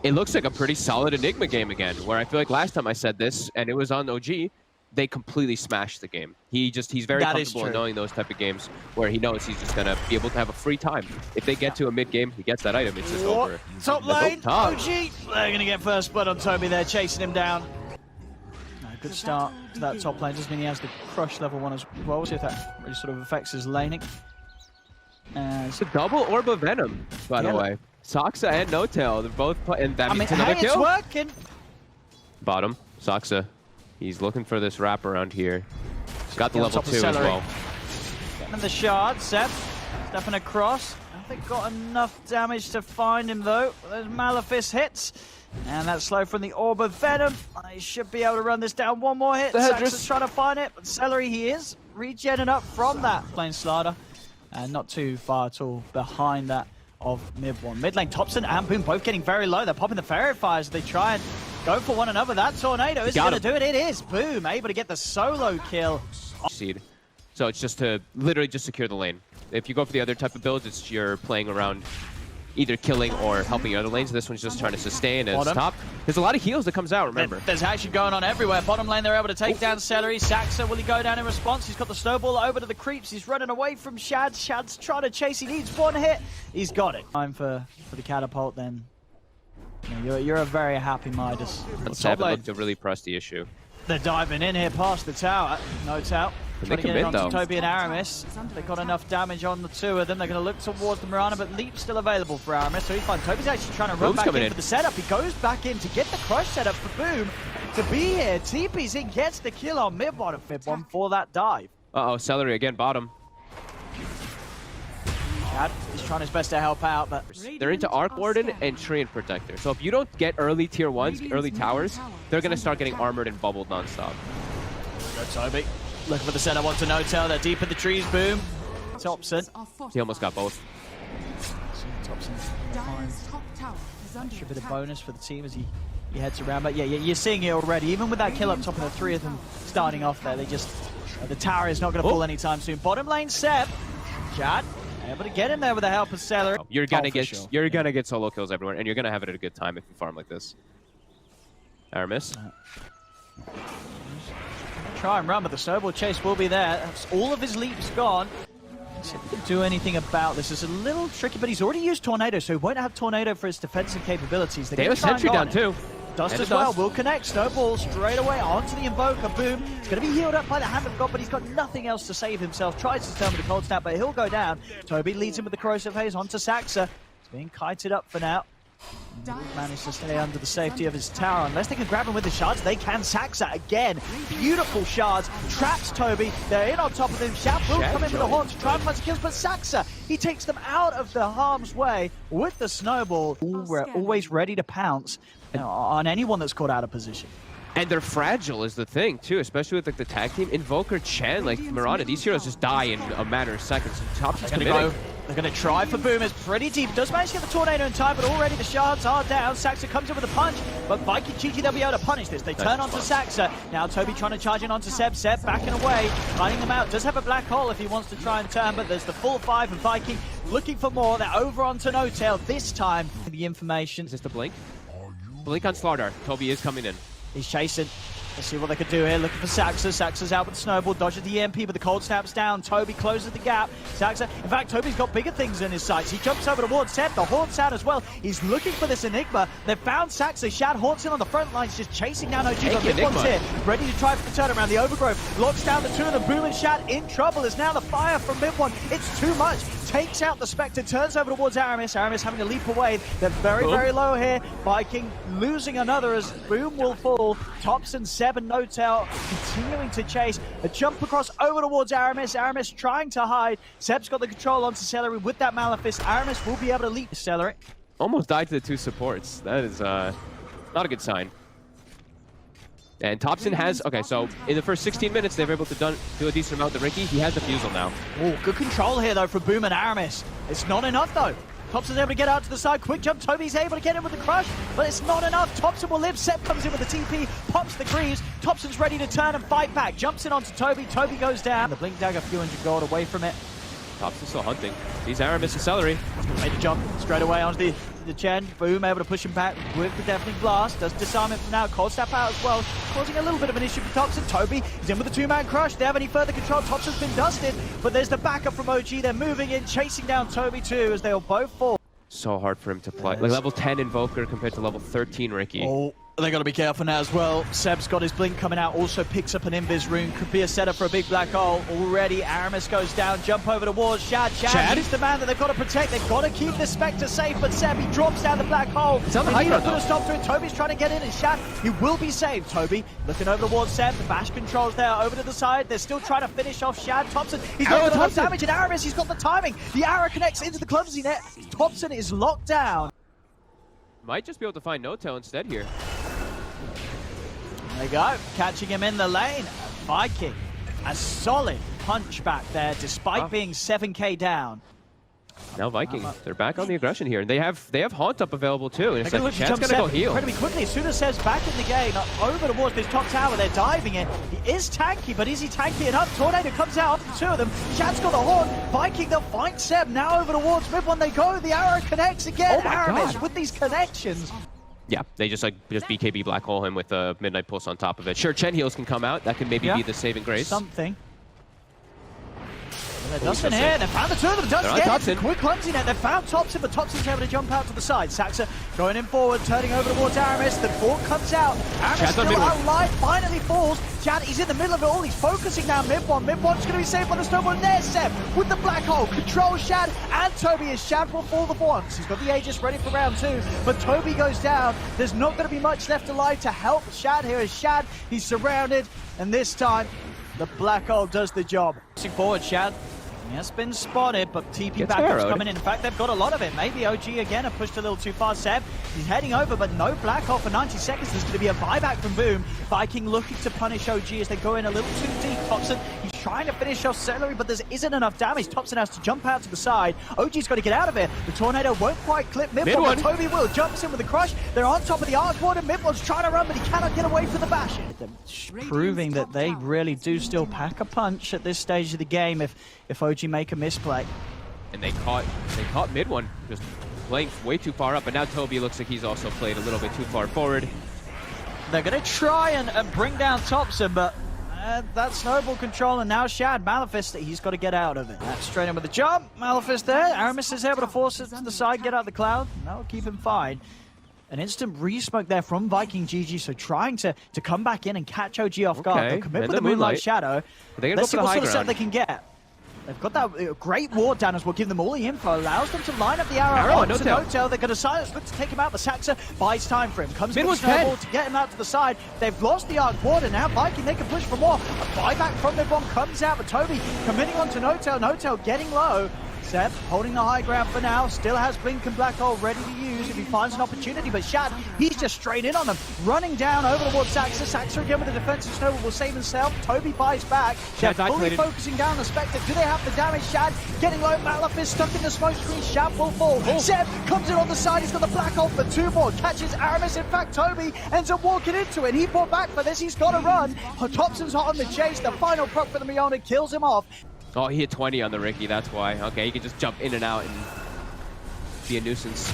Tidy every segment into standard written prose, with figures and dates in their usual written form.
it looks like a pretty solid Enigma game again, where I feel like last time I said this, and it was on OG, they completely smashed the game. He's very comfortable in knowing those type of games where he knows he's just going to be able to have a free time. If they get to a mid-game, he gets that item, it's just over. Top lane, OG! They're going to get first blood on Toby there, chasing him down. Good start to that top lane. Doesn't mean he has the crush level 1 as well. See if that really sort of affects his laning. It's a double Orb of Venom, by the way. Soxa and No-Tail, they're both and that means another kill. It's working. Bottom, Soxa. He's looking for this wrap around here. He's got the level 2 as well. Getting the shard, Seb stepping across. I think got enough damage to find him though. Those Malefice hits. And that's slow from the Orb of Venom. He should be able to run this down. One more hit. Saxa's trying to find it, but Celery he is. Regenning up from that lane slider. And not too far at all behind that of mid one. Mid lane, Topson and Boom both getting very low. They're popping the Fairy Fires as they try and go for one another. That Tornado is going to do it. It is. Boom, able to get the solo kill. Seed. So it's just to literally just secure the lane. If you go for the other type of builds, it's you're playing around either killing or helping other lanes. This one's just trying to sustain and stop. There's a lot of heals that comes out, remember. There's action going on everywhere. Bottom lane, they're able to take down Celery. Saxa, will he go down in response? He's got the snowball over to the creeps. He's running away from Shad. Shad's trying to chase. He needs one hit. He's got it. Time for the catapult then. You're a very happy Midas. That looked a really prusty issue. They're diving in here past the tower. No tower. Trying to get it onto Toby and Aramis. They've got enough damage on the two of them. They're going to look towards the Mirana, but Leap's still available for Aramis, so he's fine. Toby's actually trying to run back in for the setup. He goes back in to get the crush setup for Boom to be here. TP's in, gets the kill on mid-bottom for that dive. Uh-oh, Celery again, bottom. Chad is trying his best to help out, but they're into Arc Warden and Treant Protector. So if you don't get early tier 1s, early towers, they're going to start getting armored and bubbled non-stop. Go Toby. Looking for the setup onto No-Tail. They're deep in the trees, Boom. Topson. He almost got both. Topson. Extra bit of bonus for the team as he heads around. But yeah, you're seeing it already. Even with that kill up top of the three of them starting off there, they just... the tower is not going to fall anytime soon. Bottom lane, Seb. Chad. Able to get in there with the help of Celery. You're gonna get solo kills everywhere, and you're gonna have it at a good time if you farm like this. Aramis. Try and run, but the snowball chase will be there. That's all of his leaps gone. So if he can do anything about this, it's a little tricky, but he's already used Tornado, so he won't have Tornado for his defensive capabilities. They have a sentry down too. Dust as well, will connect. Snowball straight away onto the Invoker. Boom. It's going to be healed up by the Hand of God, but he's got nothing else to save himself. Tries to turn with the Cold Snap, but he'll go down. Toby leads him with the Corrosive Haze onto Saxa. He's being kited up for now. Managed to stay under the safety of his tower. Unless they can grab him with the shards, they can. Saxa again. Beautiful shards. Traps Toby. They're in on top of him. Shad will come in with the horns to try and find kills, but Saxa, he takes them out of the harm's way with the snowball. We're always ready to pounce on anyone that's caught out of position. And they're fragile is the thing, too, especially with like the tag team. Invoker, Chen, like Mirana, these heroes just die in a matter of seconds. Topson's committing. They're going to try for Boom. It's pretty deep. Does manage to get the Tornado in time, but already the shards are down. Saxa comes in with a punch, but Viking GG, they'll be able to punish this. They turn onto Saxa. Now Toby trying to charge in onto Seb. Seb backing away, finding them out. Does have a black hole if he wants to try and turn, but there's the full 5 and Viking looking for more. They're over onto No-Tail this time. The information. Is this the blink? Blink on Slardar. Toby is coming in. He's chasing. Let's see what they could do here. Looking for Saxa. Saxa's out with the snowball. Dodges the EMP, but the cold snap's down. Toby closes the gap. Saxa. In fact, Toby's got bigger things in his sights. He jumps over towards Seb. The Haunt's out as well. He's looking for this Enigma. They've found Saxa. Shad Haunt's in on the front lines, just chasing down OG. But this one's here. Ready to try for the turnaround. The Overgrowth locks down the two of them. Boom and Shad in trouble as now the fire from mid one. It's too much. Takes out the Spectre. Turns over towards Aramis. Aramis having to leap away. They're very low here. Viking losing another as Boom will fall. Topson, Seb and No-Tail continuing to chase. A jump across over towards Aramis. Aramis trying to hide. Seb's got the control onto Celery with that Malefice. Aramis will be able to leap Celery. Almost died to the two supports. That is not a good sign. And Topson has, okay, so in the first 16 minutes, they've been able to do a decent amount with Ricky. He has the Fusel now. Oh, good control here, though, for Boom and Aramis. It's not enough, though. Topson's able to get out to the side. Quick jump. Toby's able to get in with the crush, but it's not enough. Topson will live. Seb comes in with the TP, pops the Greaves. Topson's ready to turn and fight back. Jumps in onto Toby. Toby goes down. The Blink Dagger, a few hundred gold away from it. Thompson's still hunting. He's Aramis and Celery. Made a jump straight away onto the Chen. Boom, able to push him back with the Deafening Blast. Does disarm him from now. Cold Snap out as well, causing a little bit of an issue for Thompson. Toby is in with the two-man crush. They have any further control. Thompson's been dusted, but there's the backup from OG. They're moving in, chasing down Toby too, as they'll both fall. So hard for him to play. Like level 10 Invoker compared to level 13 Ricky. Oh, they got to be careful now as well. Seb's got his blink coming out, also picks up an Invis rune. Could be a setup for a big black hole. Already, Aramis goes down, jump over towards Shad. Shad, he's the man that they've got to protect. They've got to keep the Spectre safe, but Seb, he drops down the black hole. It's on the high ground, ground, put a stop to it. Toby's trying to get in, and Shad, he will be saved. Toby looking over towards Seb. The bash controls there, over to the side. They're still trying to finish off Shad. Thompson, he's got a lot of damage, and Aramis, he's got the timing. The arrow connects into the clumsy net. Thompson is locked down. Might just be able to find No-Tail instead here. There you go, catching him in the lane. Viking, a solid punch back there, despite being 7k down. Now Viking, they're back on the aggression here, and they have Haunt up available too. And it's like Chad's gonna go heal incredibly quickly. As soon as Seb's back in the game, over towards this top tower, they're diving in. He is tanky, but is he tanky enough? Tornado comes out after the two of them. Chad's got the horn. Viking, they'll find Seb. Now over towards mid one they go. The arrow connects again. Oh Aramis with these connections. Yeah, they just BKB black hole him with a Midnight Pulse on top of it. Sure, Chen heals can come out. That can maybe be the saving grace. Something. Dustin here, they found the two of them. Dustin, quick clumsy net. They found Thompson, but Thompson's able to jump out to the side. Saxa going in forward, turning over towards Aramis. The ball comes out. Aramis still alive, finally falls. Chad, he's in the middle of it all. He's focusing now mid one. Mid one's going to be saved by the snowball. And there's Seb with the black hole. Controls Shad and Toby as Shad will fall the once. He's got the Aegis ready for round two, but Toby goes down. There's not going to be much left alive to help Shad here as Shad, he's surrounded, and this time the black hole does the job. Pushing forward, Shad. He has been spotted, but TP backup's coming in. In fact, they've got a lot of it. Maybe OG again have pushed a little too far. Seb, he's heading over, but no black hole for 90 seconds. There's going to be a buyback from Boom. Viking looking to punish OG as they go in a little too deep. Thompson, he's trying to finish off Celery, but there isn't enough damage. Thompson has to jump out to the side. OG's got to get out of it. The Tornado won't quite clip mid one, but Toby will. Jumps in with the crush. They're on top of the arc ward, and mid one's trying to run, but he cannot get away from the bash. Proving that they really do still pack a punch at this stage of the game if OG make a misplay. And they caught mid one, just playing way too far up, but now Toby looks like he's also played a little bit too far forward. They're going to try and bring down Thompson, but that snowball control, and now Shad, Maleficent, he's got to get out of it. Straight in with the jump, Maleficent there. Aramis is able to force it to the side, get out of the cloud. That will keep him fine. An instant re-smoke there from Viking GG, so trying to come back in and catch OG off guard. They'll commit with the Moonlight Shadow. Let's see what sort of set they can get. They've got that great ward down as well, give them all the info, allows them to line up the arrow onto No-Tail. They're going to silence, look to take him out, but Saxa buys time for him. Comes with the snowball to get him out to the side. They've lost the arc ward, and now Viking, they can push for more. A buyback from mid one comes out, but Toby committing onto No-Tail. No-Tail getting low. Seb holding the high ground for now, still has Blink and Black Hole ready to use if he finds an opportunity, but Shad, he's just straight in on them, running down over towards Saxa. Saxa again with the defensive snowball will save himself. Toby buys back. Shad fully focusing down the Spectre. Do they have the damage? Shad getting low. Maleficent stuck in the smoke screen. Shad will fall. Seb comes in on the side. He's got the Black Hole for two more. Catches Aramis. In fact, Toby ends up walking into it. He brought back for this. He's got to run. Thompson's hot on the chase. The final proc for the Miona kills him off. Oh, he hit 20 on the Ricky, that's why. Okay, he can just jump in and out and be a nuisance.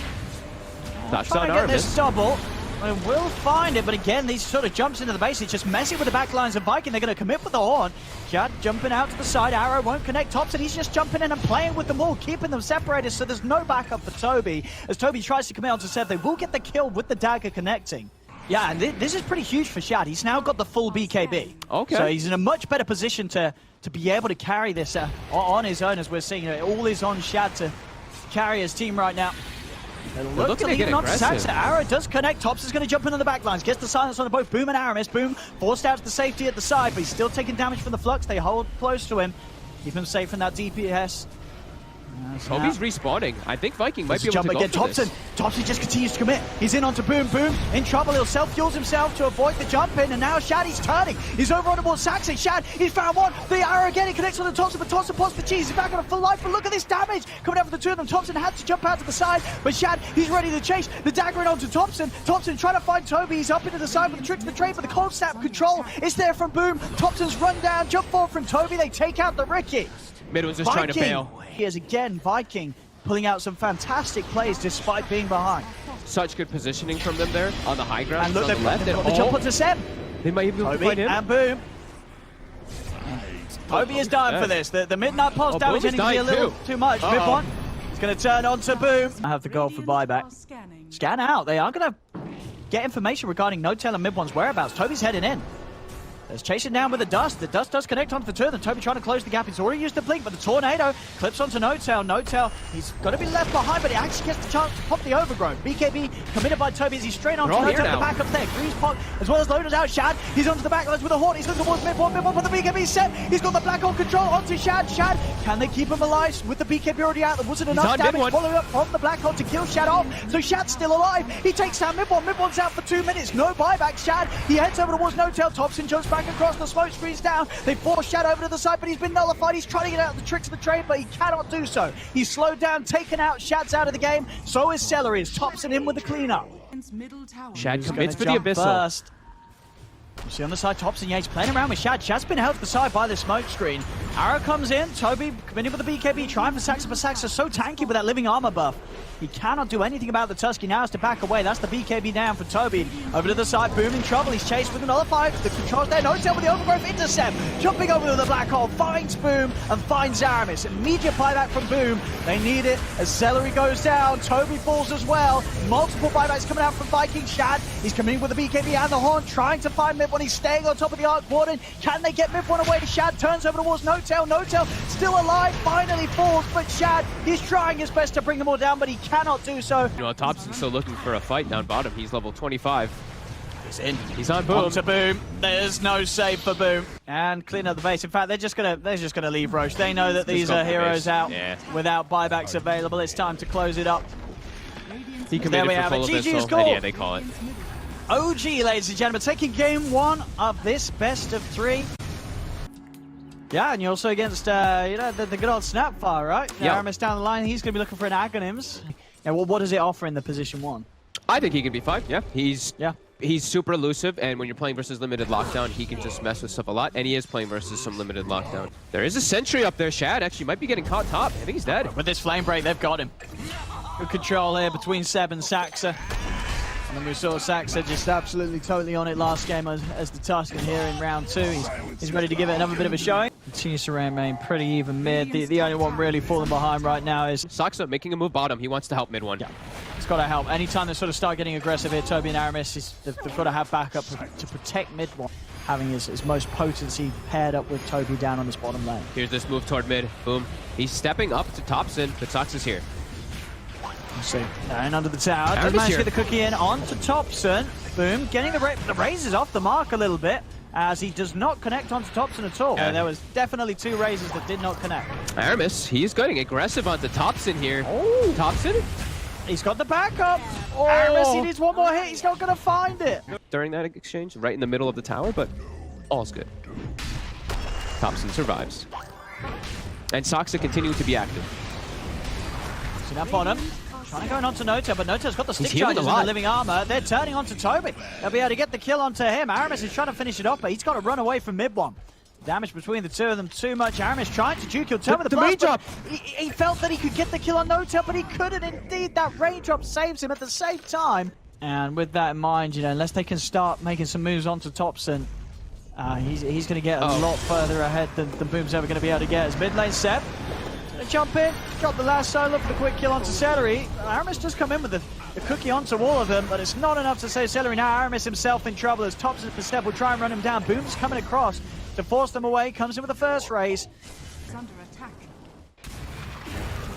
That's trying to get this double. And will find it, but again, these sort of jumps into the base. It's just messing with the back lines of Viking. They're going to commit with the horn. Judd jumping out to the side. Arrow won't connect. Thompson, he's just jumping in and playing with them all, keeping them separated, so there's no backup for Toby. As Toby tries to come out to Seb, they will get the kill with the dagger connecting. Yeah, and this is pretty huge for Shad. He's now got the full BKB. Okay. So he's in a much better position to be able to carry this on his own, as we're seeing. All is on Shad to carry his team right now. Look to leave on Saxa. Arrow does connect. Thompson's going to jump into the back lines. Gets the silence on both Boom and Aramis. Boom forced out to the safety at the side, but he's still taking damage from the flux. They hold close to him. Keep him safe from that DPS. Toby's respawning. I think Viking might be able to go for Thompson. this. Thompson just continues to commit. He's in onto Boom. Boom in trouble. He'll self-fuels himself to avoid the jump in, and now Shad, he's turning. He's over on towards Saxon. Shad, he's found one. The arrow again, he connects on the Thompson, but Thompson pops the cheese. He's back on a full life, but look at this damage coming out for the two of them. Thompson had to jump out to the side, but Shad, he's ready to chase. The dagger in onto Thompson. Thompson trying to find Toby. He's up into the side with the trick to the trade, but the cold snap control is there from Boom. Thompson's run down, jump forward from Toby. They take out the Ricky. Mid was just trying to bail. Here's again Viking pulling out some fantastic plays despite being behind. Such good positioning from them there on the high ground. And look, on the left. They've got the jump onto Seb. They might even find him. And boom. Toby is dying for this. The midnight pulse damage ending to be a little too much. Mid one. It's going to turn on to boom. I have the goal for buyback. Scan out. They are going to get information regarding NoTail and Mid one's whereabouts. Toby's heading in. Let's chase it down with the dust. The dust does connect onto the two of them. Toby trying to close the gap. He's already used the blink, but the tornado clips onto NoTail. NoTail, he's got to be left behind, but he actually gets the chance to pop the overgrown. BKB committed by Toby as he's straight onto NoTail. The backup there. Grease Pot as well as loaded out. Shad, he's onto the back lines with a horn. He's looking towards Mid one for the BKB set. He's got the black hole control onto Shad. Shad, can they keep him alive with the BKB already out? There wasn't enough damage following up from the black hole to kill Shad off. So Shad's still alive. He takes down Mid one. Mid one's out for 2 minutes. No buyback. Shad, he heads over towards NoTail. Thompson jumps back across the smoke. Screens down. They force Shad over to the side, but he's been nullified. He's trying to get out the tricks of the trade, but he cannot do so. He's slowed down, taken out. Shad's out of the game. So is Celery. Thompson in with the cleanup. Shad commits for the Abyssal. First. You see on the side, Thompson, yeah, he's playing around with Shad. Shad's been held to the side by the smoke screen. Arrow comes in. Toby committing with the BKB, trying for Saxa, but Saxa's so tanky with that living armor buff. He cannot do anything about the Tusky. Now has to back away. That's the BKB down for Toby. Over to the side, Boom in trouble. He's chased with another fight. The controls there. NoTail with the overgrowth intercept. Jumping over to the black hole. Finds Boom and finds Aramis. Immediate buyback from Boom. They need it as Celery goes down. Toby falls as well. Multiple buybacks coming out from Viking. Shad, he's coming in with the BKB and the horn, trying to find Mid one. He's staying on top of the Arc Warden. Can they get Mid one away? Shad turns over towards NoTail. NoTail still alive. Finally falls, but Shad, he's trying his best to bring them all down, but he cannot do so. You know, Thompson's still looking for a fight down bottom. He's level 25. He's in. He's on Boom. On to Boom. There's no save for Boom. And clean up the base. In fact, they're just gonna leave Roche. They know that these are heroes out without buybacks available. It's time to close it up. He committed for full Abyssal, and yeah, they call it. OG, ladies and gentlemen, taking game one of this best of 3. Yeah, and you're also against, you know, the good old Snapfire, right? Yeah. Aramis down the line, he's going to be looking for an Aghanims. Yeah, well, what does it offer in the position 1? I think he can be fine, yeah. He's super elusive, and when you're playing versus limited lockdown, he can just mess with stuff a lot, and he is playing versus some limited lockdown. There is a sentry up there. Shad actually might be getting caught top. I think he's dead. With this flame break, they've got him. Good control here between Seb and Saxa. And then we saw Saxa just absolutely totally on it last game as the Tuscan here in round 2. He's ready to give it another bit of a showing. Continues to remain pretty even mid. The only one really falling behind right now is Saxa making a move bottom. He wants to help Mid one. Yeah, it's got to help. Anytime they sort of start getting aggressive here, Toby and Aramis, they've got to have backup to protect Mid one, having his most potency paired up with Toby down on his bottom lane. Here's this move toward mid. Boom. He's stepping up to Thompson, but Saxa's here. Let's see. And under the tower. Does manage to get the cookie in onto Thompson. Boom. Getting the raises off the mark a little bit, as he does not connect onto Thompson at all. There was definitely 2 raises that did not connect. Aramis, he's getting aggressive onto Thompson here. Oh, Thompson? He's got the backup. Oh. Aramis, he needs one more hit. He's not going to find it. During that exchange, right in the middle of the tower, but all's good. Thompson survives. And Saxa continuing to be active. See that bottom. Trying to go onto NoTail, but NoTail's got the stick charges and the living armor. They're turning onto Toby. They'll be able to get the kill onto him. Aramis is trying to finish it off, but he's got to run away from Mid one. Damage between the two of them too much. Aramis trying to juke. He'll turn with the blast. He felt that he could get the kill on NoTail, but he couldn't. Indeed, that raindrop saves him at the same time. And with that in mind, you know, unless they can start making some moves onto Thompson, he's going to get a lot further ahead than Boom's ever going to be able to get. As mid lane Seb. Jump in, drop the last solo for the quick kill onto Celery. Aramis just come in with the cookie onto all of them, but it's not enough to save Celery. Now Aramis himself in trouble as Thompson for Step will try and run him down. Boom's coming across to force them away, comes in with the first raise. It's under attack.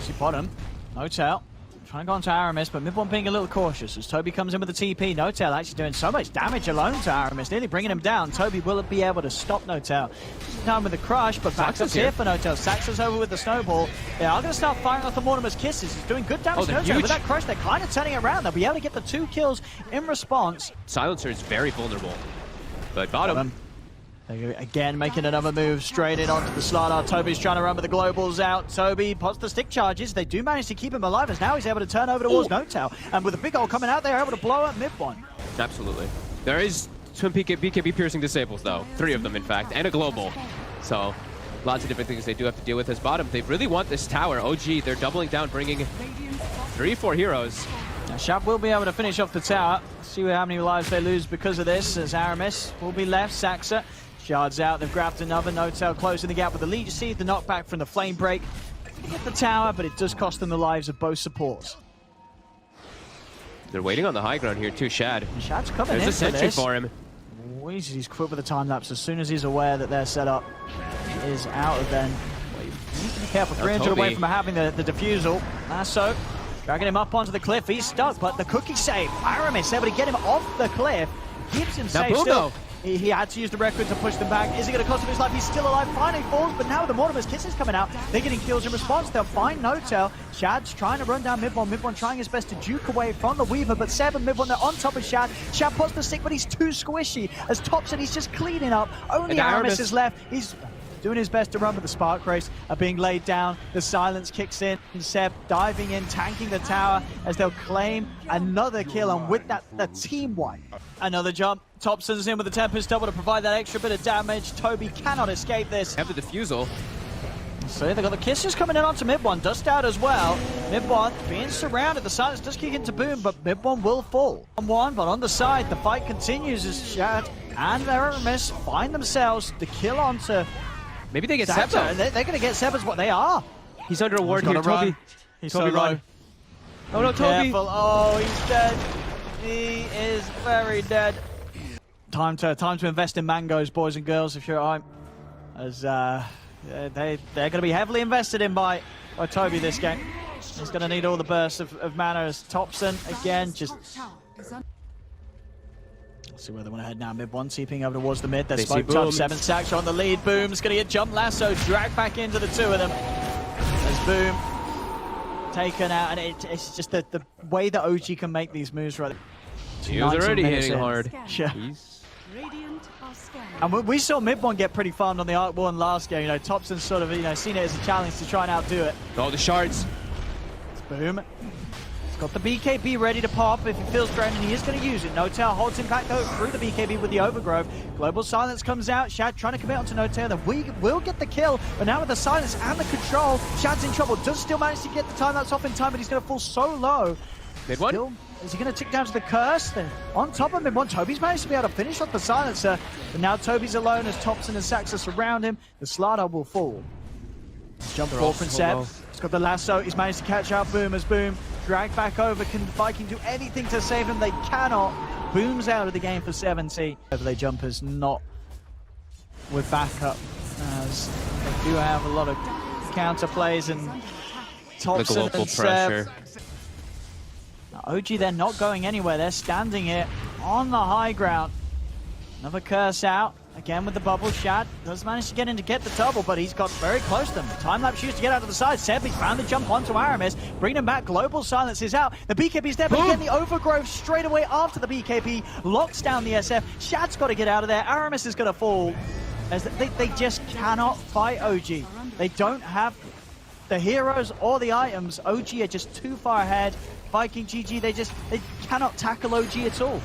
See bottom, NoTail. Trying to go onto Aramis, but Mid one being a little cautious as Toby comes in with the TP. NoTail actually doing so much damage alone to Aramis, nearly bringing him down. Toby will be able to stop NoTail. Down with the crush, but backup's here for NoTail. Saxa's over with the snowball. They are going to start firing off the Mortimer's kisses. He's doing good damage to NoTail. With that crush, they're kind of turning it around. They'll be able to get the 2 kills in response. Silencer is very vulnerable, but bottom. Again, making another move straight in onto the Slardar. Toby's trying to run with the globals out. Toby pots the stick charges. They do manage to keep him alive as now he's able to turn over towards NoTail. And with a big hole coming out, they're able to blow up Mid one. Absolutely. There is some BKB piercing disables, though. 3 of them, in fact, and a global. So lots of different things they do have to deal with as bottom. They really want this tower. OG, they're doubling down, bringing 3-4 heroes. Now, Shab will be able to finish off the tower. See how many lives they lose because of this, as Aramis will be left. Saxa, Shard's out, they've grabbed another. Notel closing the gap with the lead. You see the knockback from the flame break. They get the tower, but it does cost them the lives of both supports. They're waiting on the high ground here too, Shad. Shad's coming in. There's a sentry this. for him. He's quick with the time lapse. As soon as he's aware that they're set up, he is out of then. You need to be careful. 300 away from having the defusal. Lasso dragging him up onto the cliff. He's stuck, but the cookie save. Aramis able to get him off the cliff. Keeps him safe still. He had to use the record to push them back. Is it going to cost him his life? He's still alive. Finally falls, but now the Mortimer's Kisses coming out. They're getting kills in response. They'll find Notel. Shad's trying to run down mid-one. Mid-one trying his best to juke away from the Weaver, but Seb and mid-one, they're on top of Shad. Shad puts the stick, but he's too squishy. As Thompson, he's just cleaning up. Only Aramis is left. He's doing his best to run, but the Spark Race are being laid down. The silence kicks in, and Seb diving in, tanking the tower as they'll claim another kill, and with that, the team wipe. Another jump. Thompson's in with the Tempest double to provide that extra bit of damage. Toby cannot escape this. Have the defusal. So they've got the Kisses coming in onto mid-one. Dust out as well. Mid-one being surrounded. The silence does kick into Boom, but mid-one will fall. On one, but on the side, the fight continues as Shad and Aramis find themselves the kill onto... Maybe they get Seb. They're going to get Seb as what they are. He's under a ward here, Toby. He's Toby, so low. Oh no, Toby. Careful. Oh, he's dead. He is very dead. Time to invest in mangoes, boys and girls, if you're at home. As they're going to be heavily invested in by Toby this game. He's going to need all the bursts of mana as Thompson, again, just... See where they want to head now. Mid-one, seeping over towards the mid. They're smoked up. 7 stacks on the lead. Boom's going to get jump lasso, dragged back into the two of them. As Boom taken out, and it's just the way that OG can make these moves right. He was already hitting hard. Yeah. And we saw mid-one get pretty farmed on the Arc 1 last game. You know, Thompson sort of, seen it as a challenge to try and outdo it. Oh, the shards. It's Boom. He's got the BKB ready to pop if he feels threatened, and he is going to use it. Notel holds him back, though, through the BKB with the Overgrowth. Global Silence comes out. Shad trying to commit onto Notel. Then we will get the kill, but now with the Silence and the control, Shad's in trouble. Does still manage to get the time that's off in time, but he's going to fall so low. Mid-one? Is he going to tick down to the curse? Then on top of mid-one, Toby's managed to be able to finish off the Silencer, but now Toby's alone as Thompson and Saxa surround him. The Slardar will fall. Jump forward from Seb. He's got the lasso. He's managed to catch out Boom as Boom dragged back over. Can Viking do anything to save him? They cannot. Boom's out of the game for 70. They jumpers not with backup, as they do have a lot of counter plays, and Thompson and Seb. OG, they're not going anywhere. They're standing here on the high ground. Another curse out. Again with the bubble. Shad does manage to get in to get the double, but he's got very close to them. Time-lapse used to get out to the side. Seb, he found the jump onto Aramis. Bring him back. Global Silence is out. The BKB's there, but again, the Overgrowth straight away after the BKB locks down the SF. Shad's got to get out of there. Aramis is going to fall. As they just cannot fight OG. They don't have the heroes or the items. OG are just too far ahead. Viking GG, they cannot tackle OG at all.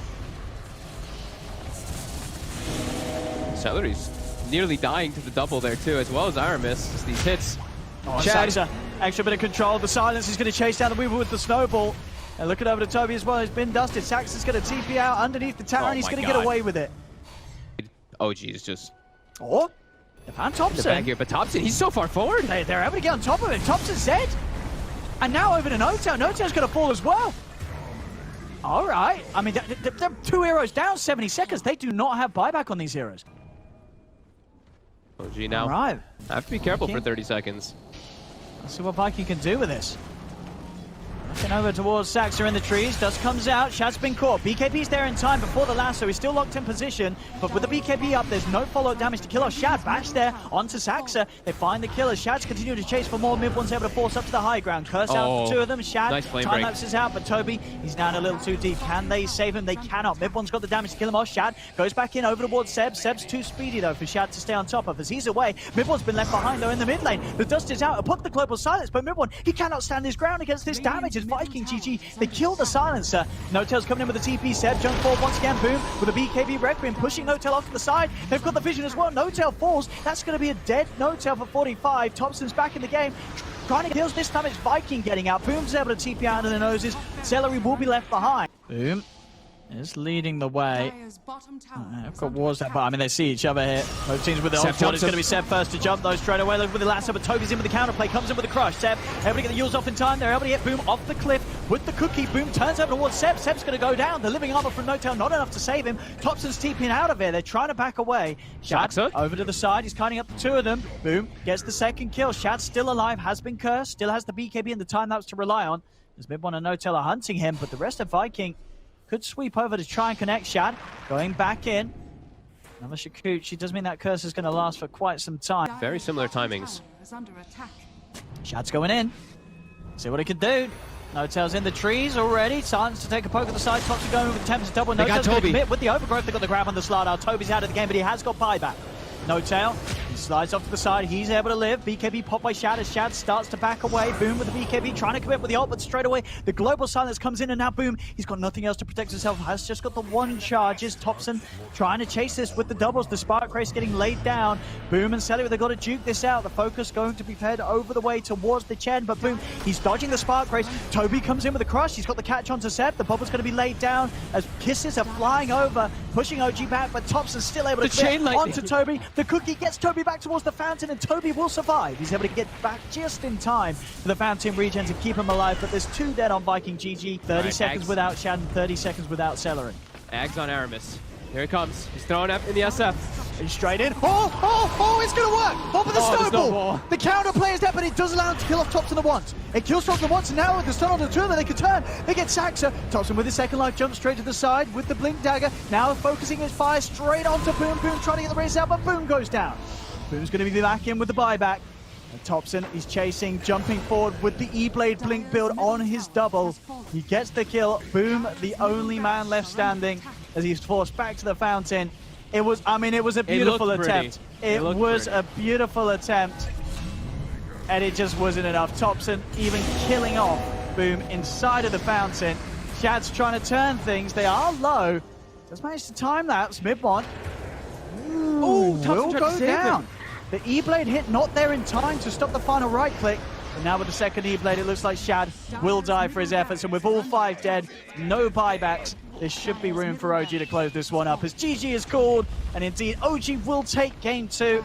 Celery's nearly dying to the double there too, as well as Aramis. Just these hits. Oh, Saxa, extra bit of control. The Silence is going to chase down the Weaver with the snowball. And looking over to Toby as well. He's been dusted. Saxa's going to TP out underneath the tower, and he's going to get away with it. OG is just... Oh, they found Thompson. Back here, but Thompson, he's so far forward. They're able to get on top of it. Thompson's dead. And now over to Notel. Notel's going to fall as well. All right. I mean, they're 2 heroes down, 70 seconds. They do not have buyback on these heroes. OG now. All right. Have to be careful for 30 seconds. Let's see what Viking can do with this. Looking over towards Saxa in the trees. Dust comes out. Shad's been caught. BKB's there in time before the lasso. He's still locked in position. But with the BKB up, there's no follow-up damage to kill off Shad. Bash there onto Saxa. They find the killer. Shad's continuing to chase for more. Mid-one's able to force up to the high ground. Curse out for 2 of them. Shad, nice time-lapse is out. But Toby, he's down a little too deep. Can they save him? They cannot. Mid-one's got the damage to kill him off. Shad goes back in over towards Seb. Seb's too speedy, though, for Shad to stay on top of. As he's away, Mid-one's been left behind, though, in the mid lane. The dust is out. Put the Global Silence, but Mid-one, he cannot stand his ground against this damage. As Viking GG. They kill the silencer. N0tail's coming in with the TP. Seb jumps forward once again. Boom with a BKB Requiem pushing N0tail off to the side. They've got the vision as well. N0tail falls. That's going to be a dead N0tail for 45. Thompson's back in the game. Trying to kills. This time it's Viking getting out. Boom's able to TP out of their noses. Celery will be left behind. Boom is leading the way. I've got wars that, but I mean, they see each other here. Both teams with the onslaught. It's going to be Seb first to jump, though, straight away. Looking for the lasso, but Toby's in with the counterplay. Comes in with the crush. Seb able to get the Yules off in time. They're able to get Boom off the cliff with the cookie. Boom turns over towards Seb. Seb's going to go down. The living armor from N0tail, not enough to save him. Thompson's TPing out of here. They're trying to back away. Shad over to the side. He's kiting up the two of them. Boom gets the second kill. Shad's still alive. Has been cursed. Still has the BKB and the time-lapse to rely on. As Mid1 and N0tail are hunting him, but the rest of Viking could sweep over to try and connect. Shad going back in. Another Shakuchi. Does mean that curse is going to last for quite some time. Very similar timings. Shad's going in. See what he can do. N0tail's in the trees already. Silence to take a poke at the side. Thompson going with attempts to double. N0tail's going to commit with the overgrowth. They got the grab on the slide out. Toby's out of the game, but he has got buyback. N0tail, he slides off to the side. He's able to live. BKB popped by Shad as Shad starts to back away. Boom with the BKB, trying to commit with the ult, but straight away the global silence comes in, and now Boom, he's got nothing else to protect himself. Has just got the one charge. Is Thompson trying to chase this with the doubles. The Spark Race getting laid down. Boom and Celery, they've got to duke this out. The focus going to be fed over the way towards the Chen, but Boom, he's dodging the Spark Race. Toby comes in with a crush. He's got the catch onto Seb. The bubble's going to be laid down as kisses are flying over, pushing OG back, but Thompson's still able to clear onto Toby. The cookie gets Toby back towards the fountain, and Toby will survive. He's able to get back just in time for the fountain regen to keep him alive, but there's two dead on Viking GG. 30 seconds Ags without Shad and 30 seconds without Celery. Ags on Aramis. Here he comes. He's throwing up in the SF. He's straight in. Oh, it's going to work. Over the snowball. The counter play is there, but it does allow him to kill off Thompson at once. It kills Thompson once, and now with the stun on the two of them, they can turn. They get Saxa. Thompson with his second life jumps straight to the side with the blink dagger. Now focusing his fire straight onto Boom. Boom trying to get the race out, but Boom goes down. Boom's going to be back in with the buyback. And Thompson is chasing, jumping forward with the E-Blade blink build on his double. He gets the kill. Boom, the only man left standing as he's forced back to the fountain. It was a beautiful attempt. It was a beautiful attempt. And it just wasn't enough. Thompson even killing off Boom inside of the fountain. Shad's trying to turn things. They are low. Just managed to time lapse. Mid-1. Ooh, will go down. The E-Blade hit not there in time to stop the final right click. And now with the second E-Blade, it looks like Shad will die for his efforts. And with all 5 dead, no buybacks, there should be room for OG to close this one up as GG is called. And indeed, OG will take game 2.